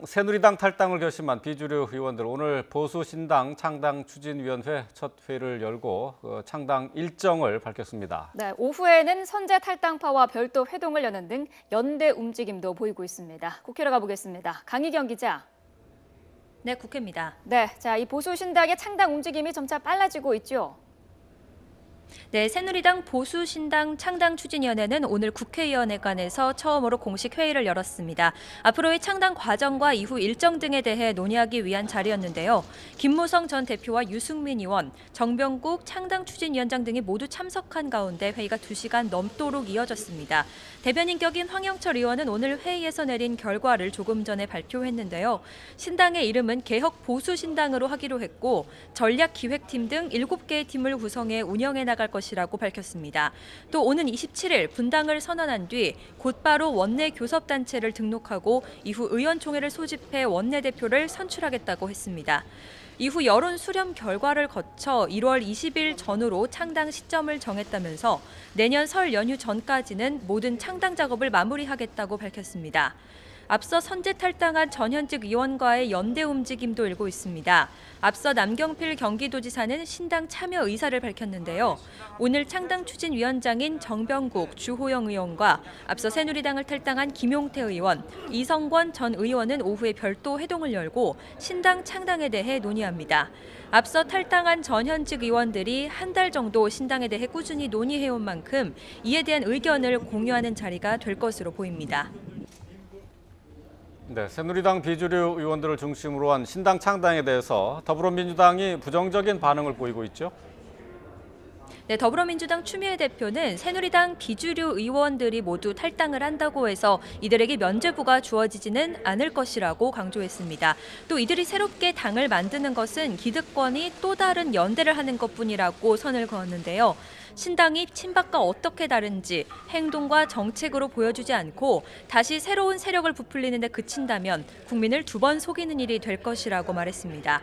새누리당 탈당을 결심한 비주류 의원들 오늘 보수신당 창당추진위원회 첫 회의를 열고 창당 일정을 밝혔습니다. 네, 오후에는 선제 탈당파와 별도 회동을 여는 등 연대 움직임도 보이고 있습니다. 국회로 가보겠습니다. 강희경 기자. 네, 국회입니다. 네, 이 보수신당의 창당 움직임이 점차 빨라지고 있죠. 네, 새누리당 보수신당 창당추진위원회는 오늘 국회의원회관에서 처음으로 공식 회의를 열었습니다. 앞으로의 창당 과정과 이후 일정 등에 대해 논의하기 위한 자리였는데요. 김무성 전 대표와 유승민 의원, 정병국 창당추진위원장 등이 모두 참석한 가운데 회의가 2시간 넘도록 이어졌습니다. 대변인 격인 황영철 의원은 오늘 회의에서 내린 결과를 조금 전에 발표했는데요. 신당의 이름은 개혁 보수신당으로 하기로 했고 전략기획팀 등 7개의 팀을 구성해 운영해 나갈 것이라고 밝혔습니다. 또 오는 27일 분당을 선언한 뒤 곧바로 원내 교섭단체를 등록하고 이후 의원총회를 소집해 원내대표를 선출하겠다고 했습니다. 이후 여론 수렴 결과를 거쳐 1월 20일 전후로 창당 시점을 정했다면서 내년 설 연휴 전까지는 모든 창당 작업을 마무리하겠다고 밝혔습니다. 앞서 선제 탈당한 전현직 의원과의 연대 움직임도 일고 있습니다. 앞서 남경필 경기도지사는 신당 참여 의사를 밝혔는데요. 오늘 창당추진위원장인 정병국, 주호영 의원과 앞서 새누리당을 탈당한 김용태 의원, 이성권 전 의원은 오후에 별도 회동을 열고 신당 창당에 대해 논의합니다. 앞서 탈당한 전현직 의원들이 한 달 정도 신당에 대해 꾸준히 논의해온 만큼 이에 대한 의견을 공유하는 자리가 될 것으로 보입니다. 네, 새누리당 비주류 의원들을 중심으로 한 신당 창당에 대해서 더불어민주당이 부정적인 반응을 보이고 있죠. 네, 더불어민주당 추미애 대표는 새누리당 비주류 의원들이 모두 탈당을 한다고 해서 이들에게 면죄부가 주어지지는 않을 것이라고 강조했습니다. 또 이들이 새롭게 당을 만드는 것은 기득권이 또 다른 연대를 하는 것뿐이라고 선을 그었는데요. 신당이 친박과 어떻게 다른지 행동과 정책으로 보여주지 않고 다시 새로운 세력을 부풀리는 데 그친다면 국민을 2번 속이는 일이 될 것이라고 말했습니다.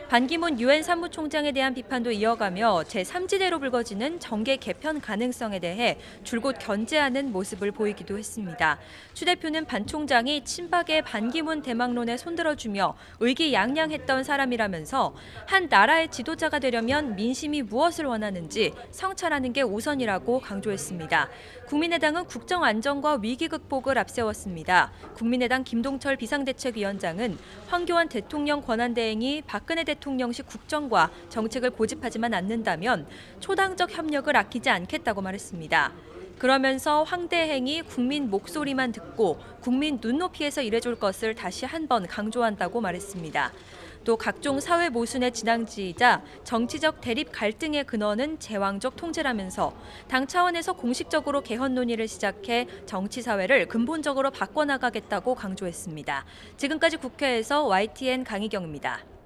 반기문 유엔 사무총장에 대한 비판도 이어가며 제3지대로 불거지는 정계 개편 가능성에 대해 줄곧 견제하는 모습을 보이기도 했습니다. 추 대표는 반 총장이 친박의 반기문 대망론에 손들어주며 의기양양했던 사람이라면서 한 나라의 지도자가 되려면 민심이 무엇을 원하는지 성찰하는 게 우선이라고 강조했습니다. 국민의당은 국정 안정과 위기 극복을 앞세웠습니다. 국민의당 김동철 비상대책위원장은 황교안 대통령 권한대행이 박근혜 대통령식 국정과 정책을 고집하지만 않는다면 초당적 협력을 아끼지 않겠다고 말했습니다. 그러면서 황 대행이 국민 목소리만 듣고 국민 눈높이에서 일해줄 것을 다시 한번 강조한다고 말했습니다. 또 각종 사회 모순의 진앙지이자 정치적 대립 갈등의 근원은 제왕적 통제라면서 당 차원에서 공식적으로 개헌 논의를 시작해 정치 사회를 근본적으로 바꿔나가겠다고 강조했습니다. 지금까지 국회에서 YTN 강희경입니다.